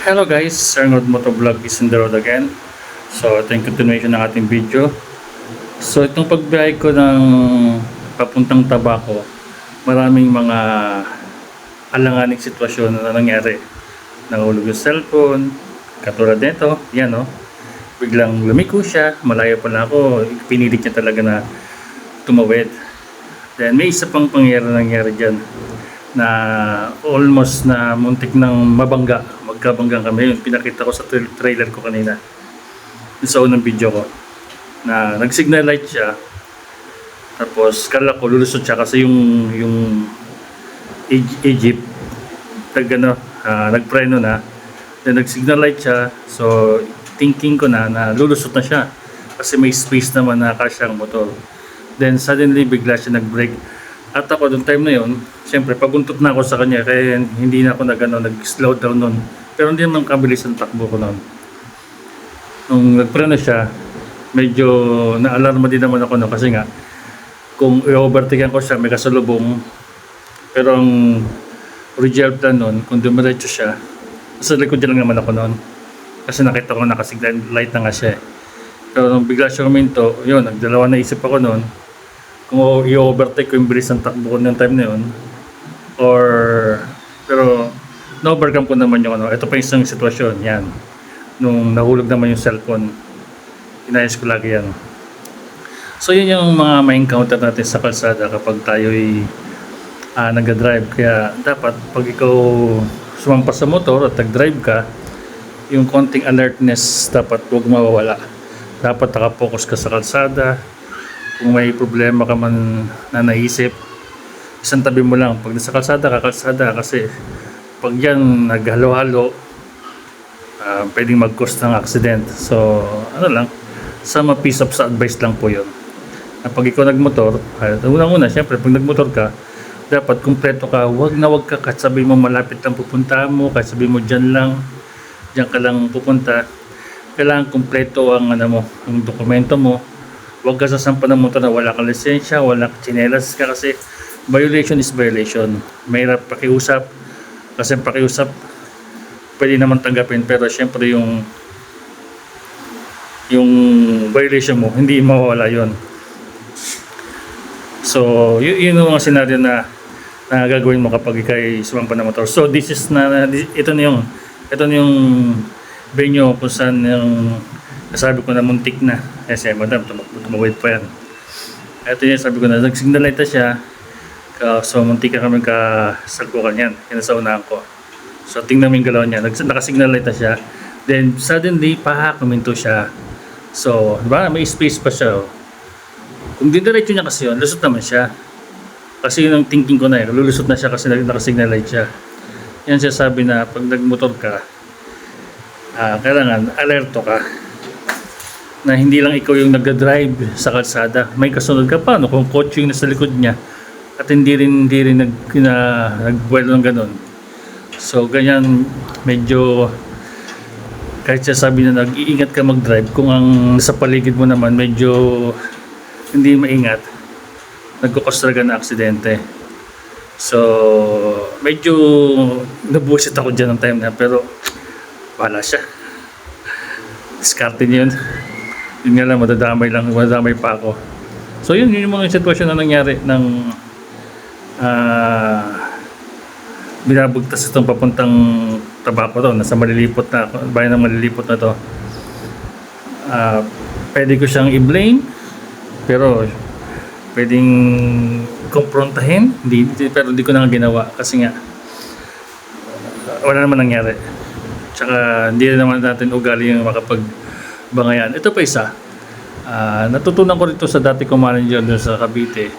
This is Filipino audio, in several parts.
Hello guys, Sir Ngod Motovlog is in the road again. So ito yung continuation ng ating video. So itong pagbiyahe ko ng papuntang Tabaco, maraming mga alanganing sitwasyon na nangyari. Nahulog yung cellphone, katulad nito, yan o. Biglang lumiko siya, malayo pala ako, pinilit niya talaga na tumawid. Then may isa pang nangyari dyan na almost na muntik ng magkabangga kami. Yun pinakita ko sa trailer ko kanina, yun sa unang video ko, na nag-signal light siya, tapos kala ko lulusot siya kasi yung Egypt nagpreno na, then nag-signal light siya, so thinking ko na lulusot na siya kasi may space naman na kasyang motor. Then suddenly bigla siya nag-brake. At ako, noong time na yun, siyempre, pabuntot na ako sa kanya, kaya hindi na ako nag-slow down nun. Pero hindi naman kabilis ang takbo ko nun. Nung nagpreno siya, medyo na-alarma din naman ako nun, kasi nga, kung i-overtaken ko siya, may kasalubong. Pero ang original plan nun, kung dumiretso siya, sa likod lang naman ako nun. Kasi nakita ko nakasignal light na nga siya. Pero nung bigla siya huminto, yun, nagdalawa na isip ako nun, kung i-overtake ko yung bilis ng takbo ko ng time na yun, pero na-overcome ko naman yung ito pa isang sitwasyon, yan, nung nahulog naman yung cellphone, inayos ko lagi yan. So yun yung mga ma-encounter natin sa kalsada kapag tayo'y nag-drive. Kaya dapat pag ikaw sumampas sa motor at nag-drive ka, yung konting alertness dapat huwag mawawala. Dapat nakapokus ka sa kalsada. Kung may problema ka man na naisip, isang tabi mo lang. Pag nasa kalsada kasi pag yan naghalo-halo, pwedeng mag-cause ng accident. So sama piece of advice lang po yun. Pag ikaw nagmotor, unang-una syempre pag nagmotor ka, dapat kumpleto ka. Huwag ka kahit sabihin mo malapit lang pupunta mo, kahit sabihin mo dyan ka lang pupunta. Kailangan kumpleto ang ang dokumento mo. Huwag ka sasampa ng motor na wala kang lisensya, wala kang tsinelas ka, kasi violation is violation. Mahirap pakiusap, kasi pakiusap pwede naman tanggapin, pero syempre yung violation mo, hindi mawawala yon. So yun yung mga senaryo na gagawin mo kapag ikay sumampa ng motor. So this is ito na yung venue kung saan yung nasabi ko na muntik na. Kasi madam, tumawid pa yan. Ito yung sabi ko na, nag-signal light na siya. So muntik ka kami kasalpukan yan. Yan sa unahan ko. So tingnan mo yung galaw niya. Naka-signal light na siya. Then suddenly, kuminto siya. So, diba, may space pa siya. Kung didiretso niya kasi yun, lusot naman siya. Kasi yun ang thinking ko na yun. Lulusot na siya kasi naka-signal light siya. Yan siya sabi na pag nagmotor ka, kailangan alerto ka na hindi lang ikaw yung nag-drive sa kalsada, may kasunod ka. Paano kung kotse yung nasa likod niya at hindi rin nagbuwelo ng ganun? So ganyan, medyo kahit siya sabi na nag-iingat ka mag-drive, kung ang nasa paligid mo naman medyo hindi maingat, nagkukos talaga na aksidente. So medyo nabusit ako dyan ng time na, pero wala siya. Diskarte niya yun. Yun nga lang, madadamay pa ako. So yun yung mga sitwasyon na nangyari ng binabugtas itong papuntang Tabaco to. Nasa malilipot na, bayan ng malilipot na to. Pwede ko siyang i-blame, pero pwedeng kumprontahin, pero hindi ko na ginawa kasi nga wala naman nangyari. Tsaka hindi naman natin ugali yung makapagbangayan. Ito pa isa, natutunan ko rito sa dati kong manager doon sa Cavite,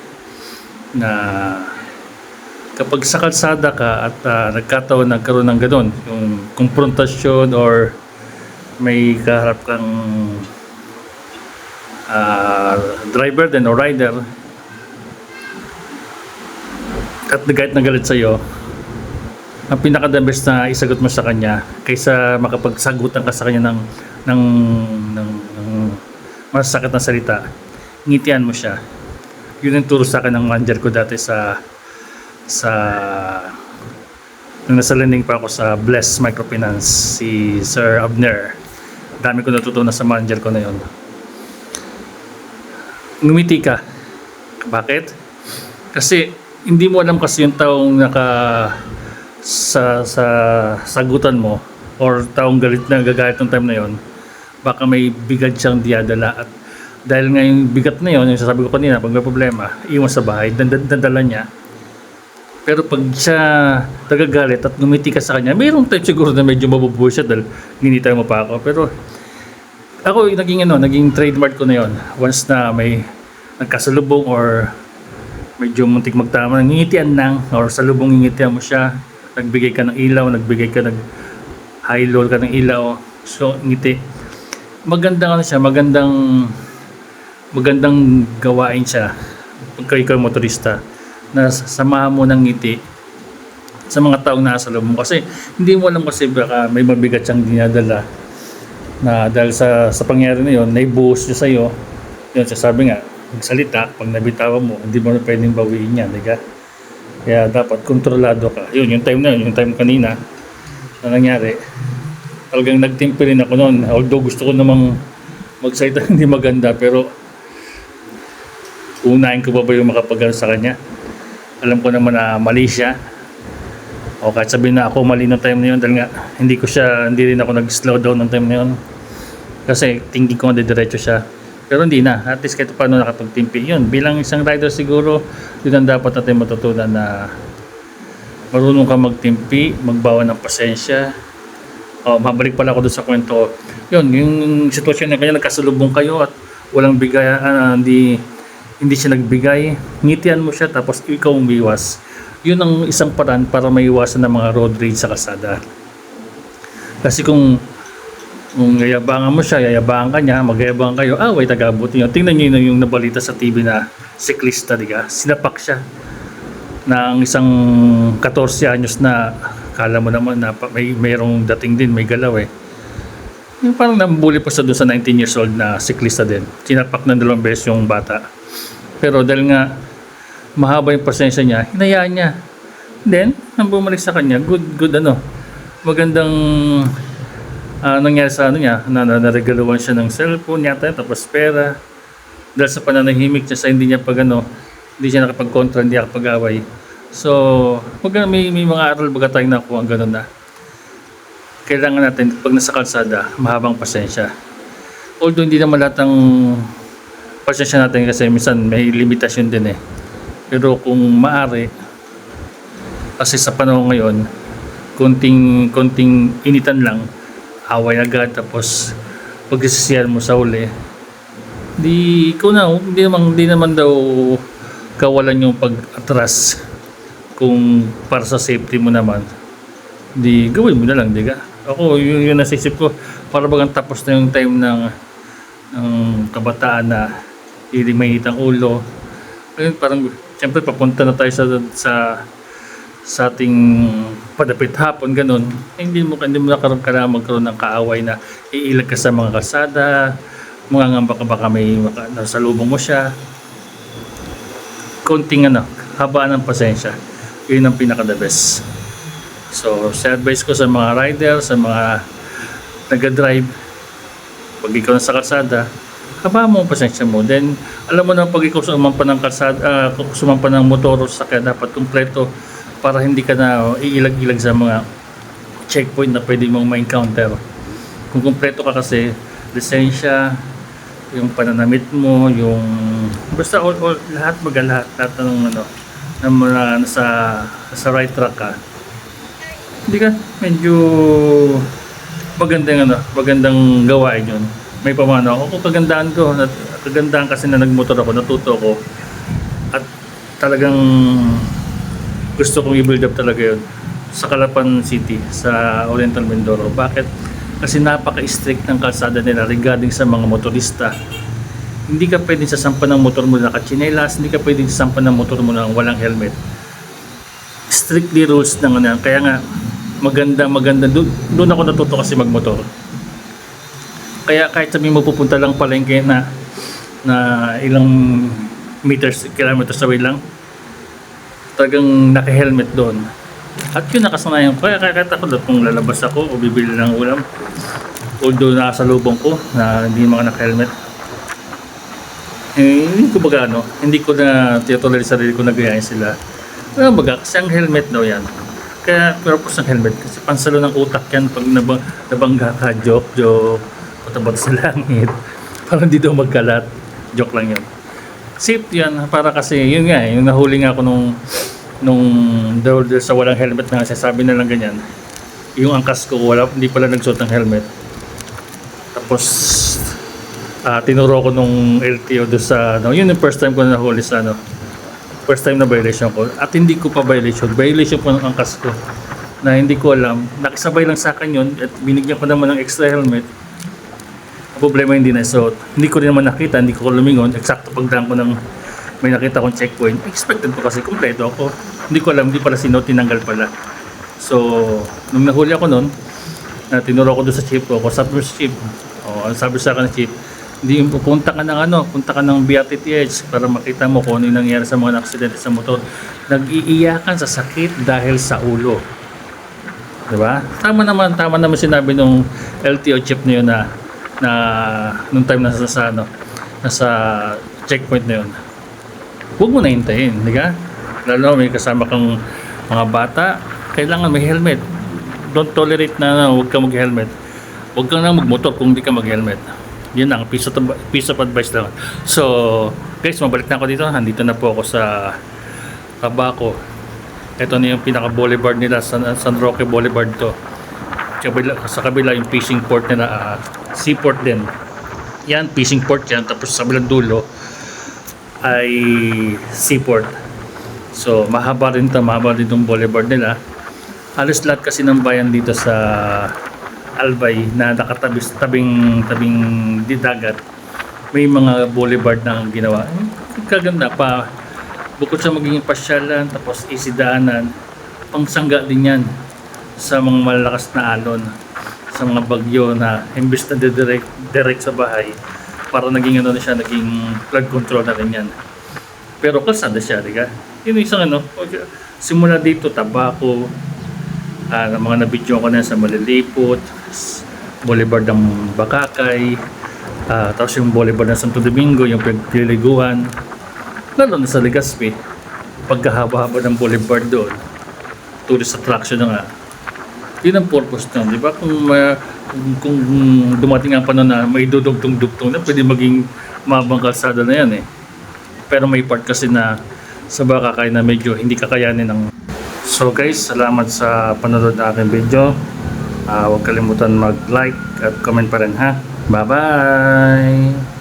na kapag sa kalsada ka at nagkaroon ng gano'n, yung konfrontasyon or may kaharap kang driver din o rider at kahit nagalit sa'yo, ang pinaka-the best na isagot mo sa kanya kaysa makapagsagutan ka sa kanya ng masakit na salita, ngitian mo siya. Yun ang turo sa akin ng manager ko dati sa Nung nasa lending pa ako sa Bless Microfinance, si Sir Abner. Dami ko natutunan sa manager ko na yon. Ngumiti ka. Bakit? Kasi hindi mo alam kasi yung taong sa sagutan mo or taong galit na gagalit ng time na yon, baka may bigat siyang diadala, at dahil nga yung bigat na yon, yung sasabi ko kanina, pag may problema, iwan sa bahay, dandala niya. Pero pag siya nagagalit at ngumiti ka sa kanya, mayroong time siguro na medyo mabubuhay siya dahil ginitay mo pa ako. Pero ako, naging trademark ko na yon. Once na may nagkasalubong or medyo muntik magtama, ngingitian lang, or salubong ngingitian mo siya, nagbigay ka ng ilaw, high low ka ng ilaw, so ngiti. Magandang siya, magandang gawain siya pag ikaw motorista, na samahan mo ng ngiti sa mga taong nasa loob mo, kasi hindi mo alam kasi baka may mabigat siyang dinadala na dahil sa pangyari na yon, naibuhos niya sa'yo yun. Sabi nga, magsalita, pag nabitawan mo, hindi mo na pwedeng bawiin yan, diba? Kaya dapat kontrolado ka. Yun, yung time kanina na nangyari, talagang nagtimpi rin ako noon. Although gusto ko namang magsalita hindi maganda, pero unahin ko ba yung makapagano sa kanya? Alam ko naman na mali siya, o kahit sabihin na ako mali ng time na yun, dahil nga hindi rin ako nag-slow down ng time na yun, kasi thinking ko diretso siya. Pero hindi na, at least kahit paano nakapagtimpi yun. Bilang isang rider siguro, yun ang dapat natin matutunan, na marunong ka magtimpi, magbawa ng pasensya. Mabalik pala ako doon sa kwento. Yun, yung sitwasyon na kanya, nagkasalubong kayo at walang bigay, hindi siya nagbigay, ngitian mo siya tapos ikaw umiwas. Yun ang isang paraan para maiwasan ng mga road rage sa kalsada. Kasi kung yayabangan mo siya, yayabangan ka niya, magyayabangan kayo, away tagabuti nyo. Tingnan nyo yung nabalita sa TV na siklista, diga? Sinapak siya ng isang 14 anyos na, kala mo naman na mayroong dating din, may galaw eh. Yung parang nambuli pa siya doon sa 19 years old na siklista din. Sinapak ng 2 beses yung bata. Pero dahil nga mahaba yung pasensya niya, hinayaan niya. Then, nang bumalik sa kanya, magandang nangyari sa niya, naregaluhan siya ng cellphone yata, tapos pera. Dahil sa pananahimik niya, sa hindi niya hindi siya nakapag-contra, hindi nakapag-away. So, may mga aral baga tayong nakuha ang gano'n na kailangan natin pag nasa kalsada, mahabang pasensya. Although hindi naman lahat ng pasensya natin, kasi minsan may limitasyon din eh. Pero kung maaari, kasi sa panahon ngayon, konting initan lang, away agad, tapos pagsisisihan mo sa uli, hindi naman daw kawalan yung pag-atras. Kung para sa safety mo naman, di gawin mo na lang, diga? Ako, yun nasisip ko, para bagang tapos na yung time ng kabataan na hindi may hitang ulo. Ngayon parang siyempre papunta na tayo sa ating padapit hapon, ganun. Hindi mo kailangan magkaroon ng kaaway na iilag ka sa mga kalsada, mga ngamba ka baka may nasalubong mo siya. Konting habaan ng pasensya, yun ang pinaka-the best. So, sa advice ko sa mga rider, sa mga nag-drive, pag ikaw nasa kalsada, habaan mo ang pasensya mo. Then, alam mo na pag ikaw sumampa ng kalsada, sumampa ng motor o sasakyan, dapat kumpleto para hindi ka na iilag-ilag sa mga checkpoint na pwede mong ma-encounter. Kung kumpleto ka kasi, lisensya, yung pananamit mo, yung basta lahat ng nasa right track ka. Hindi ka medyo magandang gawain yun. May pamana ako, kagandahan kasi na nagmotor ako, natuto ako, at talagang gusto kong i-build up talaga yun sa Calapan City, sa Oriental Mindoro. Bakit? Kasi napaka-strict ng kalsada nila regarding sa mga motorista. Hindi ka pwedeng sasampan ng motor mo na nakachinelas, hindi ka pwedeng sasampan ng motor mo na walang helmet. Strictly rules ng kaya nga maganda doon ako natuto kasi magmotor. Kaya kahit sabihin mo pupunta lang palengke na ilang kilometers away lang, talagang naka-helmet doon. At yun nakasanayan ko. Kaya kahit ako kung lalabas ako o bibili ng ulam, although nasa lubong ko na hindi mga naka-helmet, hindi ko baga hindi ko na tiyatolerate sarili ko na gayahin sila. Pero baga, kasi ang helmet daw yan. Kaya purpose ng helmet, kasi pansalo ng utak yan pag nabangga ka, joke, patabot sa langit. Parang hindi daw magkalat. Joke lang yun. Safe yan, para kasi, yun nga, yung nahuli nga ako nung dahil sa walang helmet na sasabi na lang ganyan. Yung angkas ko, hindi pala nagsuot ng helmet. Tapos, tinuro ko nung LTO doon sa, yun yung first time ko na nahuli sa, first time na violation ko. At hindi ko pa violation po ng angkas ko. Na hindi ko alam, nakisabay lang sa akin yun, at binigyan ko naman ng extra helmet. Ang problema hindi na suot. Hindi ko rin naman nakita, hindi ko lumingon, eksakto pagdaan ko ng may nakita kong checkpoint. Expected ko kasi kumpleto ako. Hindi ko alam, hindi pala sinuot, tinanggal pala. So, nung nahuli ako nun, tinuro ko doon sa chief ko, sabi sa chief, sabi sa akin ng chief, hindi punta ka ng BRTTH para makita mo kung ano yung nangyari sa mga aksidente sa motor. Nag-iiyakan sa sakit dahil sa ulo. Diba? Tama naman sinabi nung LTO chief na yun na nung time nasa checkpoint na yun. Huwag mo na hintayin, di ba? Lalo may kasama kang mga bata, kailangan may helmet. Don't tolerate na huwag ka mag-helmet. Huwag kang na magmotor kung hindi ka mag-helmet. Yun lang, piece of advice lang. So, guys, mabalik na ako dito. Nandito na po ako sa Tabaco. Ito na yung pinaka-boulevard nila, San Roque Boulevard to. Sa kabila yung fishing port nila, seaport din. Yan, fishing port yan. Tapos sa kabilang dulo ay seaport. So, mahaba din itong boulevard nila. Halos lahat kasi ng bayan dito sa Albay na tabing dagat, may mga boulevard na ginawa. Kaganda pa, bukod sa magiging pasyalan, tapos isidaanan, pangsangga din yan sa mga malalakas na alon, sa mga bagyo na imbes na direct sa bahay, para naging naging flood control na rin yan. Pero kalsada siya, diga? Yun yung isang simula dito, Tabaco, mga nabidyo ko na sa Malilipot, Boulevard ng Bakakay, tapos yung Boulevard ng Santo Domingo, yung Pagdiliguan, lalo na sa Legazpi, pagkahaba-haba ng boulevard doon, tourist attraction na nga. Yun ang purpose nun, di ba? Kung dumating ang panahon na may dudugtong-dugtong na, pwede maging mabang kalsada na yan eh. Pero may part kasi na sa Bakakay na medyo hindi kakayanin ng. So guys, salamat sa panonood ng aking video. Huwag kalimutan mag-like at comment pa rin ha. Bye-bye!